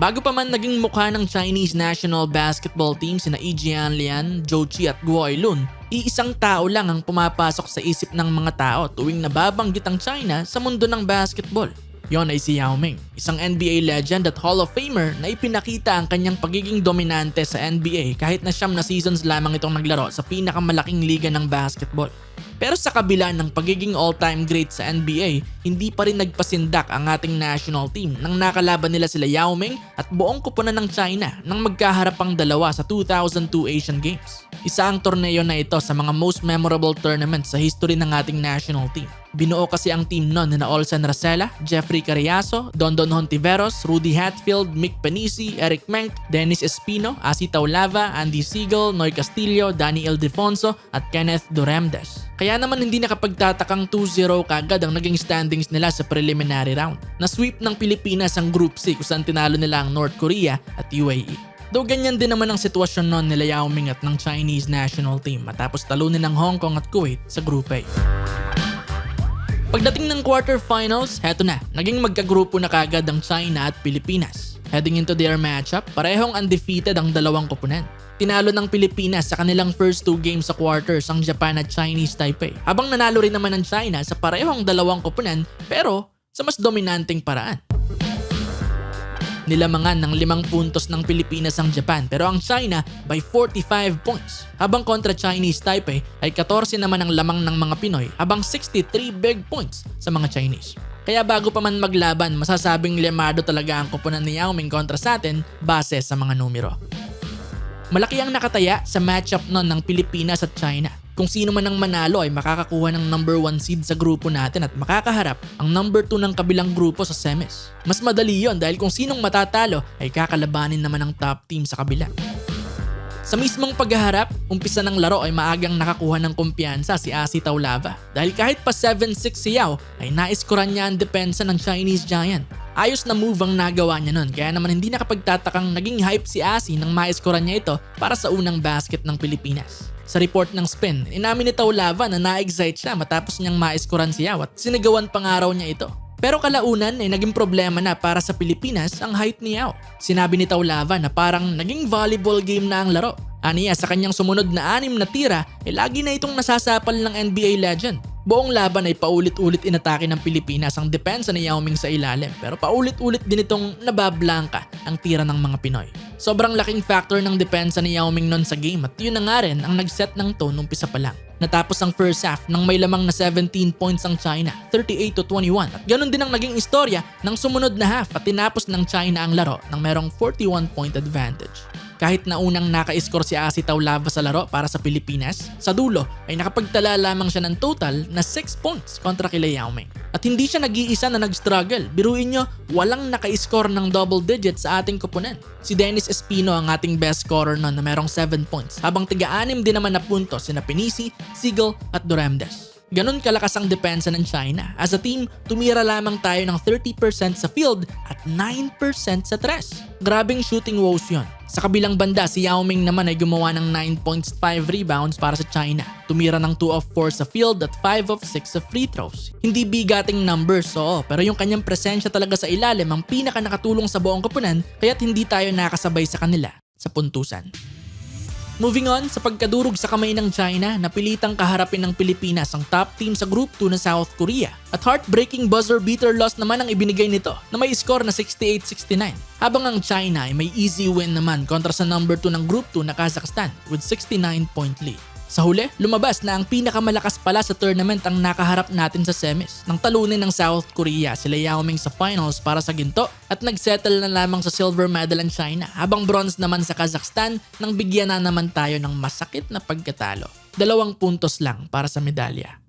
Bago pa man naging mukha ng Chinese national basketball team sina Yi Jianlian, Zhou Qi at Guo Ailun, iisang tao lang ang pumapasok sa isip ng mga tao tuwing nababanggit ang China sa mundo ng basketball. Yon ay si Yao Ming, isang NBA legend at Hall of Famer na ipinakita ang kanyang pagiging dominante sa NBA kahit na 9 na seasons lamang itong naglaro sa pinakamalaking liga ng basketball. Pero sa kabila ng pagiging all-time great sa NBA, hindi pa rin nagpasindak ang ating national team nang nakalaban nila sila Yao Ming at buong koponan ng China nang magkaharap ang dalawa sa 2002 Asian Games. Isa ang torneo na ito sa mga most memorable tournaments sa history ng ating national team. Binuo kasi ang team noon na Olsen Racela, Jeffrey Carriazo, Dondon Hontiveros, Rudy Hatfield, Mick Penisi, Eric Menk, Dennis Espino, Asi Taulava, Andy Siegel, Noy Castillo, Danny Ildefonso at Kenneth Duremdes. Kaya naman hindi nakapagtatakang 2-0 kagad ang naging standings nila sa preliminary round. Na-sweep ng Pilipinas ang Group C kung saan tinalo nila ang North Korea at UAE. Though ganyan din naman ang sitwasyon noon nila Yao Ming at ng Chinese national team matapos talunin ng Hong Kong at Kuwait sa Group A. Pagdating ng quarterfinals, heto na, naging magkagrupo na kagad ang China at Pilipinas. Heading into their matchup, parehong undefeated ang dalawang koponan. Tinalo ng Pilipinas sa kanilang first 2 games sa quarters ang Japan at Chinese Taipei. Habang nanalo rin naman ang China sa parehong dalawang koponan pero sa mas dominanteng paraan. Nilamangan ng 5 puntos ng Pilipinas ang Japan pero ang China by 45 points. Habang kontra Chinese Taipei ay 14 naman ang lamang ng mga Pinoy habang 63 big points sa mga Chinese. Kaya bago pa man maglaban, masasabing lemado talaga ang koponan ni Yao Ming kontra sa atin base sa mga numero. Malaki ang nakataya sa matchup noon ng Pilipinas at China. Kung sino man ang manalo ay makakakuha ng number 1 seed sa grupo natin at makakaharap ang number 2 ng kabilang grupo sa semis. Mas madali yon dahil kung sinong matatalo ay kakalabanin naman ang top team sa kabila. Sa mismong paghaharap, umpisa ng laro ay maagang nakakuha ng kumpiyansa si Asi Taulava dahil kahit pa 7-6 si Yao ay naiskoran niya ang depensa ng Chinese Giant. Ayos na move ang nagawa niya nun kaya naman hindi nakapagtatakang naging hype si Asi nang maiskoran niya ito para sa unang basket ng Pilipinas. Sa report ng Spin, inamin ni Taulava na na-excite siya matapos niyang maiskoran si Yao at sinigawan pang araw niya ito. Pero kalaunan ay naging problema na para sa Pilipinas ang height ni Yao. Sinabi ni Taulava na parang naging volleyball game na ang laro. Aniya sa kanyang sumunod na 6 na tira ay lagi na itong nasasapal ng NBA legend. Buong laban ay paulit-ulit inatake ng Pilipinas ang depensa ni Yao Ming sa ilalim pero paulit-ulit din itong nabablangka ang tira ng mga Pinoy. Sobrang laking factor ng depensa ni Yao Ming noon sa game at yun na nga rin ang nag-set ng tone umpisa pa lang. Natapos ang first half nang may lamang na 17 points ang China, 38-21 at ganun din ang naging istorya ng sumunod na half at tinapos ng China ang laro nang merong 41-point advantage. Kahit na unang naka-score si Asi Taulava sa laro para sa Pilipinas, sa dulo ay nakapagtala lamang siya ng total na 6 points kontra kila Yao Ming. At hindi siya nag-iisa na nag-struggle. Biruin nyo, walang naka-score ng double digits sa ating koponan. Si Dennis Espino ang ating best scorer noon na merong 7 points, habang tiga-6 din naman na puntos sina Penisi, Siegel at Duremdes. Ganon kalakas ang depensa ng China. As a team, tumira lamang tayo ng 30% sa field at 9% sa tres. Grabing shooting woes yun. Sa kabilang banda, si Yao Ming naman ay gumawa ng 9 points, 5 rebounds para sa China. Tumira ng 2 of 4 sa field at 5 of 6 sa free throws. Hindi bigating numbers, oo, pero yung kanyang presensya talaga sa ilalim ang pinaka nakatulong sa buong koponan kaya't hindi tayo nakasabay sa kanila sa puntusan. Moving on, sa pagkadurog sa kamay ng China, napilitang kaharapin ng Pilipinas ang top team sa Group 2 na South Korea. At heartbreaking buzzer-beater loss naman ang ibinigay nito na may score na 68-69. Habang ang China ay may easy win naman kontra sa number 2 ng Group 2 na Kazakhstan with 69-point lead. Sa huli, lumabas na ang pinakamalakas pala sa tournament ang nakaharap natin sa semis nang talunin ng South Korea sila Yao Ming sa finals para sa ginto at nagsettle na lamang sa silver medal ang China habang bronze naman sa Kazakhstan nang bigyan na naman tayo ng masakit na pagkatalo. 2 puntos lang para sa medalya.